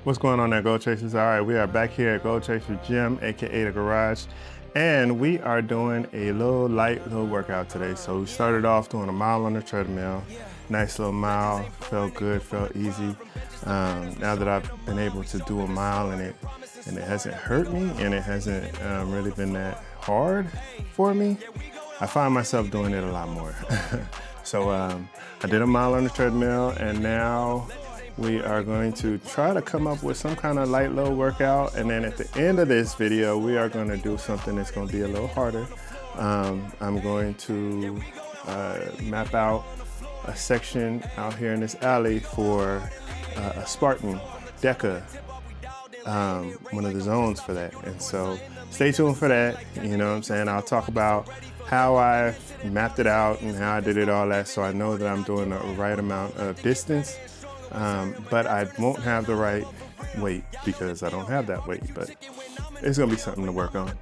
What's going on there, Goal Chasers? All right, we are back here at GoalChasers Gym, aka the garage, and we are doing a light workout today. So we started off doing a mile on the treadmill. Nice little mile, felt good, felt easy. Now that I've been able to do a mile and it hasn't hurt me and it hasn't really been that hard for me, I find myself doing it a lot more. So I did a mile on the treadmill, and now we are going to try to come up with some kind of light load workout. And then at the end of this video, we are going to do something that's going to be a little harder. I'm going to map out a section out here in this alley for a Spartan DEKA, one of the zones for that. And so stay tuned for that. You know what I'm saying? I'll talk about how I mapped it out and how I did it all that, so I know that I'm doing the right amount of distance. But I won't have the right weight because I don't have that weight, but it's gonna be something to work on.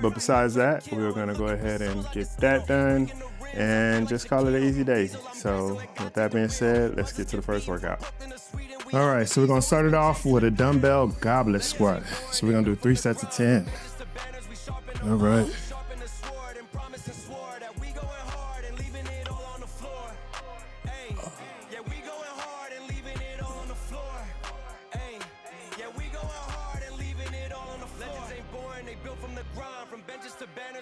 But besides that, we're gonna go ahead and get that done and just call it an easy day. So with that being said, let's get to the first workout. All right, so we're gonna start it off with a dumbbell goblet squat. So we're gonna do 3 sets of 10. All right.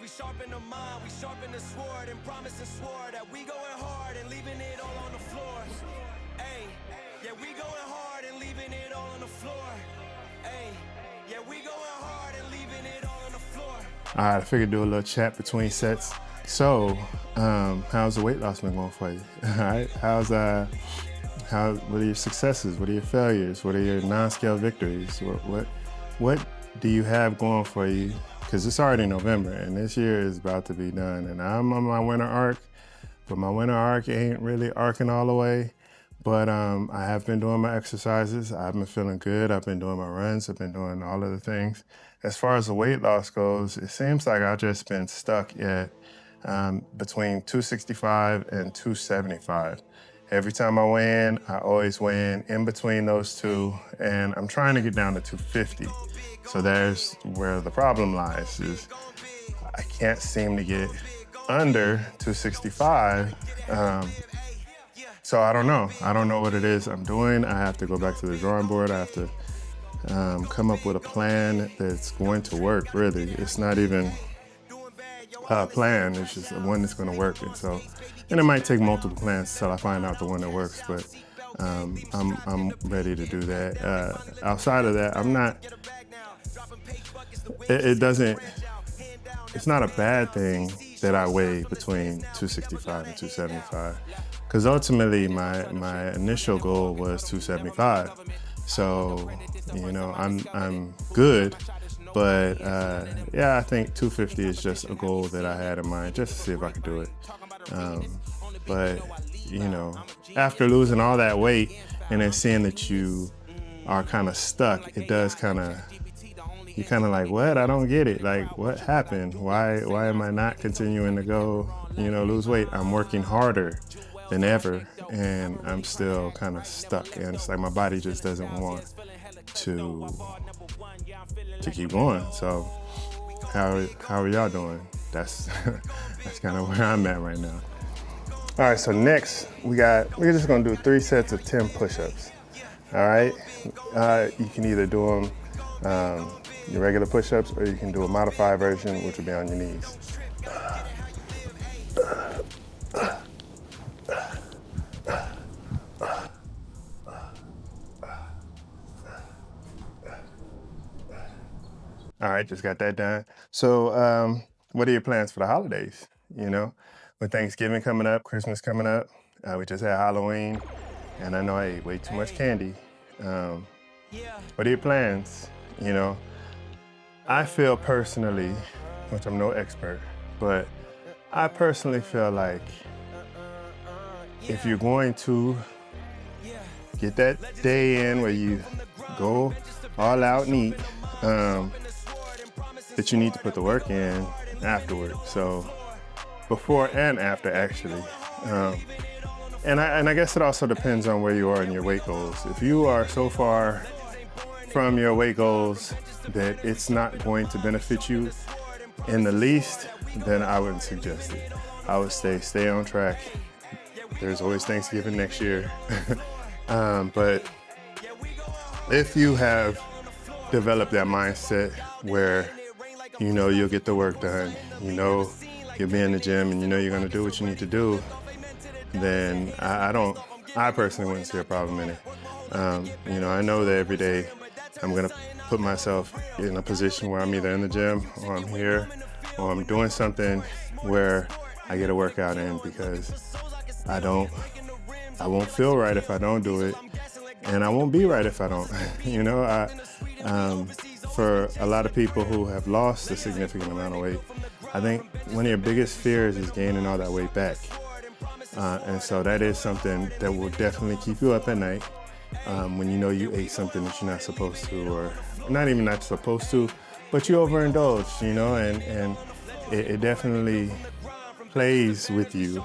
We sharpen the mind, we sharpen the sword, and promise and swore that we going hard and leaving it all on the floor. Hey, yeah, we going hard and leaving it all on the floor. Hey, yeah, we going hard and leaving it all on the floor. All right, I figured do a little chat between sets. So, how's the weight loss been going for you? All right, what are your successes? What are your failures? What are your non-scale victories? What do you have going for you? Because it's already November and this year is about to be done, and I'm on my winter arc, but my winter arc ain't really arcing all the way. But I have been doing my exercises. I've been feeling good. I've been doing my runs. I've been doing all of the things. As far as the weight loss goes, it seems like I've just been stuck at between 265 and 275. Every time I weigh in, I always weigh in between those two, and I'm trying to get down to 250. So there's where the problem lies, is I can't seem to get under 265. So I don't know. I don't know what it is I'm doing. I have to go back to the drawing board. I have to come up with a plan that's going to work, really. It's not even a plan, it's just one that's gonna work. And it might take multiple plans until I find out the one that works, but I'm ready to do that. Outside of that, I'm not, it's not a bad thing that I weigh between 265 and 275, because ultimately my initial goal was 275. So, you know, I'm good, but yeah, I think 250 is just a goal that I had in mind, just to see if I could do it. But, you know, after losing all that weight and then seeing that you are kind of stuck, it does you're kind of like, what? I don't get it. Like, what happened? Why am I not continuing to go, you know, lose weight? I'm working harder than ever, and I'm still kind of stuck. And it's like my body just doesn't want to keep going. So how are y'all doing? That's kind of where I'm at right now. All right, so next we're just gonna do 3 sets of 10 push-ups. All right, you can either do them your regular push-ups, or you can do a modified version, which will be on your knees. All right, just got that done. So what are your plans for the holidays? You know, with Thanksgiving coming up, Christmas coming up, we just had Halloween, and I know I ate way too much candy. What are your plans? You know, I feel personally, which I'm no expert, but I personally feel like if you're going to get that day in where you go all out and eat, that you need to put the work in afterward. So before and after, actually. And I guess it also depends on where you are in your weight goals. If you are so far from your weight goals that it's not going to benefit you in the least, then I wouldn't suggest it. I would stay on track. There's always Thanksgiving next year. But if you have developed that mindset where you know you'll get the work done, you know you'll be in the gym and you know you're gonna do what you need to do, then I personally wouldn't see a problem in it. You know, I know that every day I'm gonna put myself in a position where I'm either in the gym or I'm here or I'm doing something where I get a workout in, because I won't feel right if I don't do it, and I won't be right if I don't. You know, for a lot of people who have lost a significant amount of weight, I think one of your biggest fears is gaining all that weight back. And so that is something that will definitely keep you up at night when you know you ate something that you're not supposed to, or not even not supposed to, but you overindulged, you know, and it definitely plays with you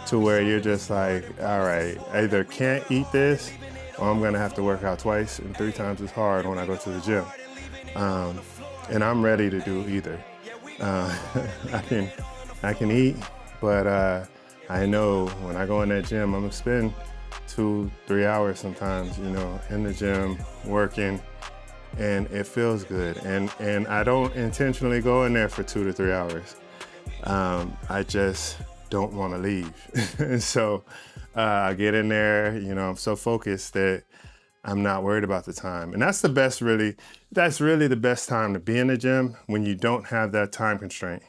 to where you're just like, all right, I either can't eat this or I'm gonna have to work out twice and 3 times as hard when I go to the gym. And I'm ready to do either. I can eat, but I know when I go in that gym, I'm gonna spend 2-3 hours sometimes, you know, in the gym working, and it feels good. And I don't intentionally go in there for 2 to 3 hours. I just don't want to leave. And so I get in there, you know, I'm so focused that I'm not worried about the time. And that's really the best time to be in the gym, when you don't have that time constraint.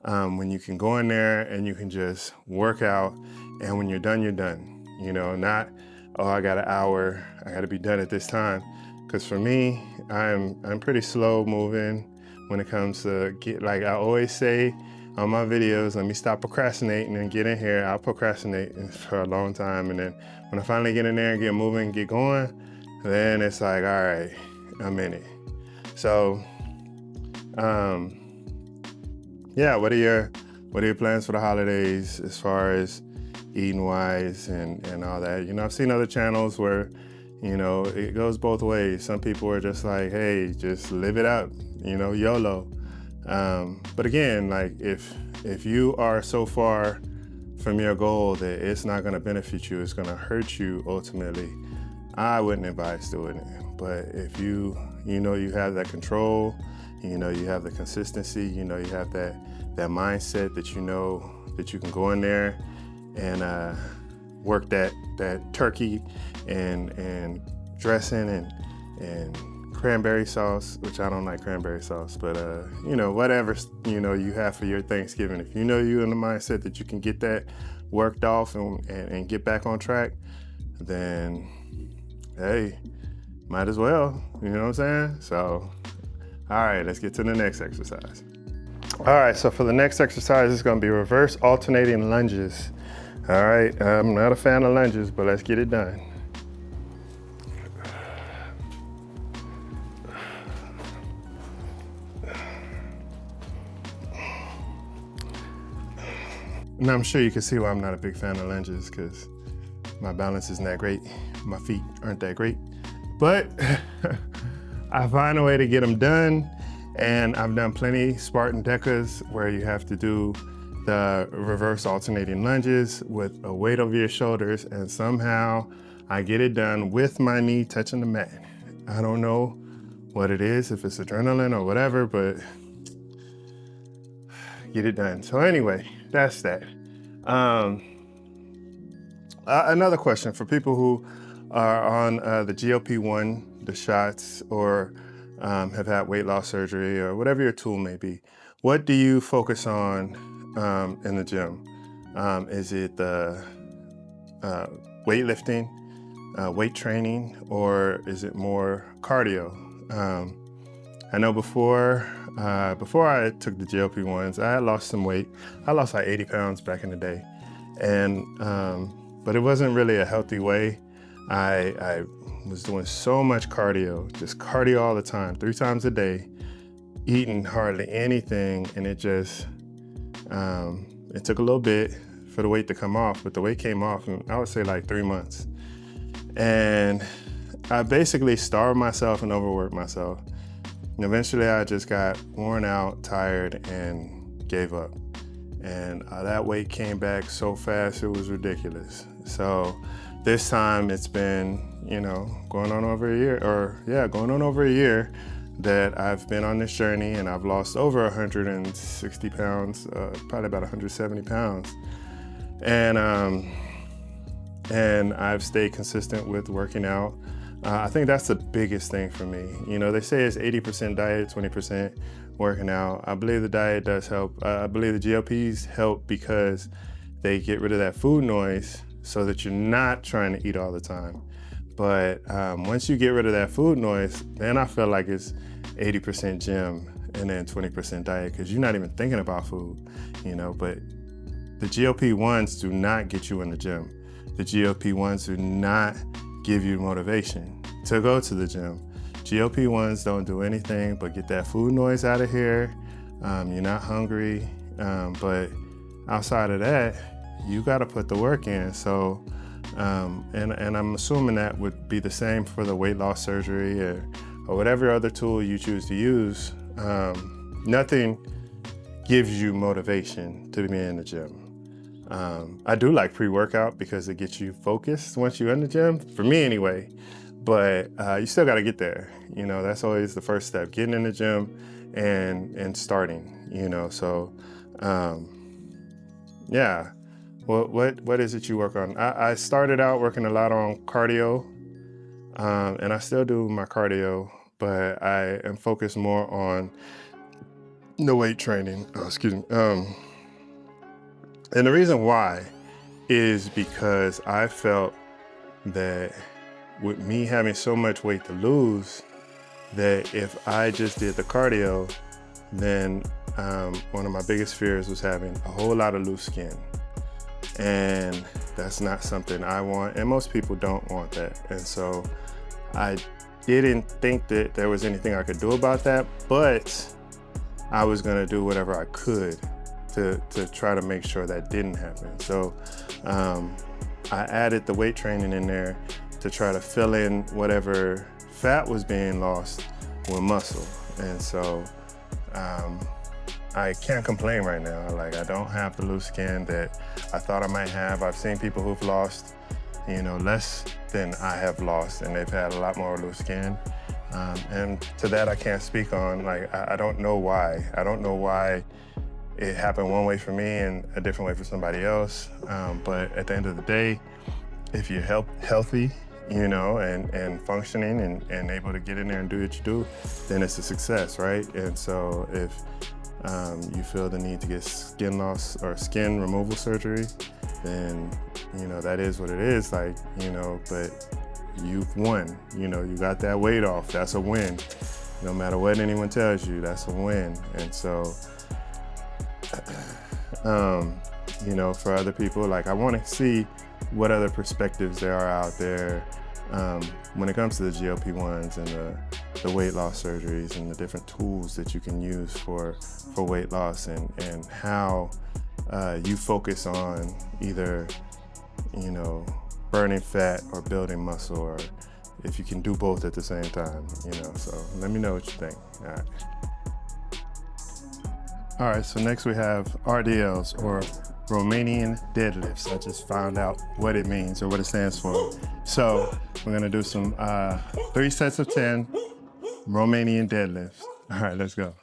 When you can go in there and you can just work out, and when you're done, you're done. You know, not, oh, I got an hour, I got to be done at this time. Because for me, I'm pretty slow moving when it comes to like I always say on my videos, let me stop procrastinating and get in here. I'll procrastinate for a long time, and then when I finally get in there and get moving, get going, then it's like, all right, I'm in it. So, yeah, what are your plans for the holidays as far as eating wise and all that? You know, I've seen other channels where, you know, it goes both ways. Some people are just like, hey, just live it up, you know, YOLO. But again, like if you are so far from your goal that it's not going to benefit you, it's going to hurt you ultimately, I wouldn't advise doing it. But if you know you have that control, you know you have the consistency, you know you have that mindset that you know that you can go in there and work that turkey and dressing and cranberry sauce, which I don't like cranberry sauce, but you know, whatever you know you have for your Thanksgiving, if you know you're in the mindset that you can get that worked off and get back on track, then hey, might as well, you know what I'm saying? So, all right, let's get to the next exercise. All right, so for the next exercise, it's gonna be reverse alternating lunges. All right, I'm not a fan of lunges, but let's get it done. And I'm sure you can see why I'm not a big fan of lunges, because my balance isn't that great. My feet aren't that great. But I find a way to get them done. And I've done plenty Spartan DEKAs where you have to do the reverse alternating lunges with a weight over your shoulders. And somehow I get it done with my knee touching the mat. I don't know what it is, if it's adrenaline or whatever, but get it done. So anyway, that's that. Another question for people who are on the GLP-1, the shots, or have had weight loss surgery, or whatever your tool may be. What do you focus on in the gym? Is it the weightlifting, weight training, or is it more cardio? I know before I took the GLP-1s, I had lost some weight. I lost like 80 pounds back in the day. And, but it wasn't really a healthy way. I was doing so much cardio, just cardio all the time, 3 times a day, eating hardly anything. And it just, it took a little bit for the weight to come off, but the weight came off in, I would say, like 3 months. And I basically starved myself and overworked myself. And eventually I just got worn out, tired, and gave up. And that weight came back so fast, it was ridiculous. So this time it's been, going on over a year that I've been on this journey, and I've lost over 160 pounds, probably about 170 pounds. And I've stayed consistent with working out. I think that's the biggest thing for me. They say it's 80% diet, 20% working out. I believe the diet does help. I believe the GLPs help because they get rid of that food noise so that you're not trying to eat all the time. But once you get rid of that food noise, then I feel like it's 80% gym and then 20% diet, because you're not even thinking about food, but the GLP-1s do not get you in the gym. The GLP-1s do not give you motivation to go to the gym. GLP-1s don't do anything but get that food noise out of here. You're not hungry, but outside of that, you got to put the work in. So, and I'm assuming that would be the same for the weight loss surgery or whatever other tool you choose to use. Nothing gives you motivation to be in the gym. I do like pre-workout because it gets you focused once you're in the gym, for me anyway, but you still got to get there. That's always the first step, getting in the gym and starting, so yeah. What is it you work on? I started out working a lot on cardio, and I still do my cardio, but I am focused more on the weight training. And the reason why is because I felt that with me having so much weight to lose, that if I just did the cardio, then one of my biggest fears was having a whole lot of loose skin. And that's not something I want, and most people don't want that. And so I didn't think that there was anything I could do about that, but I was gonna do whatever I could to try to make sure that didn't happen. So I added the weight training in there to try to fill in whatever fat was being lost with muscle. And so I can't complain right now. I don't have the loose skin that I thought I might have. I've seen people who've lost, less than I have lost, and they've had a lot more loose skin. And to that, I can't speak on. I don't know why. I don't know why it happened one way for me and a different way for somebody else. But at the end of the day, if you're healthy, and functioning and able to get in there and do what you do, then it's a success, right? And so if you feel the need to get skin loss or skin removal surgery, then, that is what it is, but you've won. You got that weight off. That's a win. No matter what anyone tells you, that's a win. And so, for other people, I want to see what other perspectives there are out there when it comes to the GLP-1s and the weight loss surgeries and the different tools that you can use for weight loss, and how you focus on either, burning fat or building muscle, or if you can do both at the same time, so let me know what you think. All right, so next we have RDLs, or Romanian deadlifts. I just found out what it means or what it stands for. So we're gonna do some 3 sets of 10 Romanian deadlifts. All right, let's go.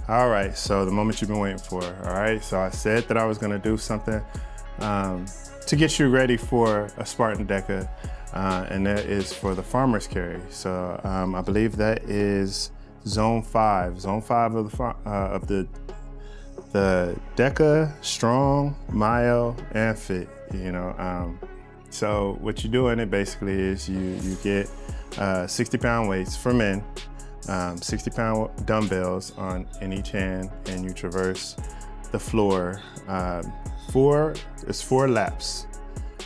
All right, so the moment you've been waiting for. All right, so I said that I was gonna do something to get you ready for a Spartan DEKA, and that is for the farmer's carry. So I believe that is zone 5 of the DEKA, strong, mile, and fit. So what you do in it basically is you get 60-pound weights for men, 60-pound dumbbells in each hand, and you traverse the floor. 4 laps,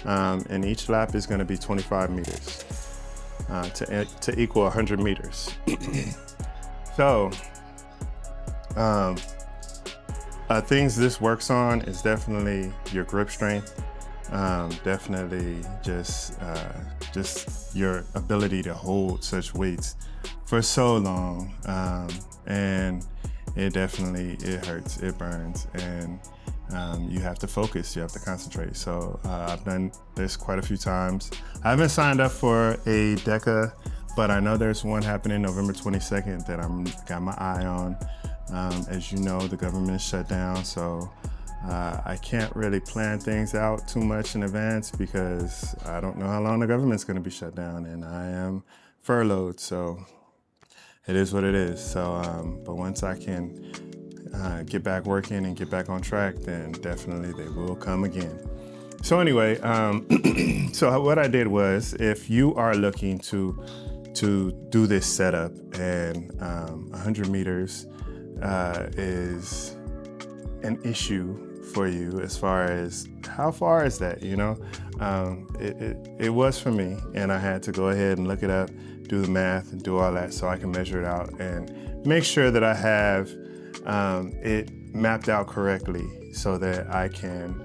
and each lap is going to be 25 meters to equal 100 meters. So things this works on is definitely your grip strength, definitely just your ability to hold such weights for so long, and it hurts, it burns, and you have to focus, you have to concentrate. So I've done this quite a few times. I haven't signed up for a DEKA, but I know there's one happening November 22nd that got my eye on. As you know, the government is shut down, so I can't really plan things out too much in advance because I don't know how long the government's gonna be shut down, and I am furloughed, so it is what it is. So, but once I can get back working and get back on track, then definitely they will come again. So anyway, so what I did was, if you are looking to do this setup, and 100 meters is an issue for you as far as how far is that, it was for me, and I had to go ahead and look it up, do the math and do all that so I can measure it out and make sure that I have it mapped out correctly so that I can,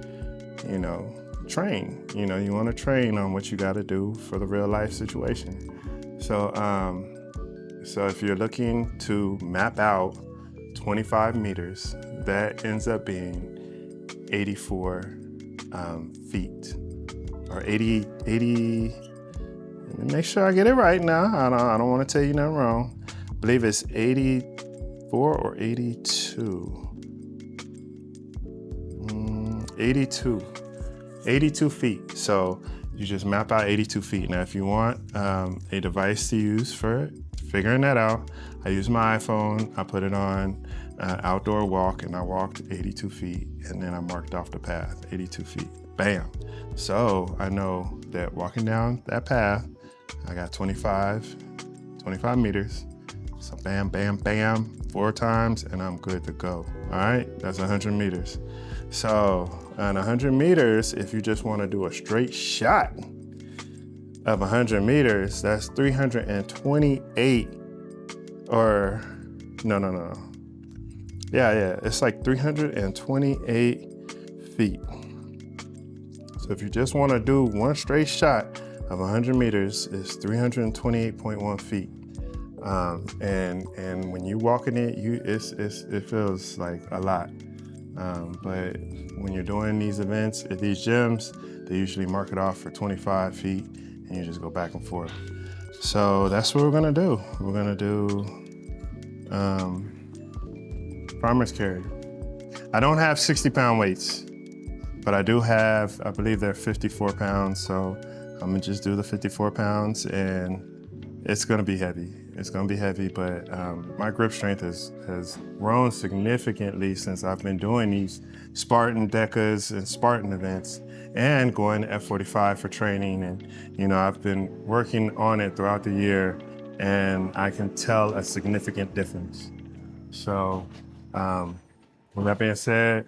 train. You want to train on what you got to do for the real life situation. So, so if you're looking to map out 25 meters, that ends up being 84 feet, or 80. Let me make sure I get it right now. I don't want to tell you nothing wrong. I believe it's 84 or 82. 82 feet. So you just map out 82 feet. Now, if you want a device to use for figuring that out, I use my iPhone. I put it on outdoor walk, and I walked 82 feet, and then I marked off the path, 82 feet. Bam. So I know that walking down that path, I got 25 meters. So bam, bam, bam, 4 times, and I'm good to go. All right, that's 100 meters. So on 100 meters, if you just want to do a straight shot of 100 meters, that's 328, or no. Yeah, it's like 328 feet. So if you just want to do one straight shot of 100 meters, it's 328.1 feet. And when you walk in it, it feels like a lot. But when you're doing these events at these gyms, they usually mark it off for 25 feet, and you just go back and forth. So that's what we're gonna do. We're gonna do farmer's carry. I don't have 60-pound weights, but I do have, I believe they're 54 pounds. So I'm gonna just do the 54 pounds, and it's gonna be heavy. It's gonna be heavy, but my grip strength has grown significantly since I've been doing these Spartan DEKAs and Spartan events, and going to F45 for training. And I've been working on it throughout the year, and I can tell a significant difference. So with that being said,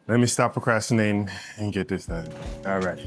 let me stop procrastinating and get this done. All right.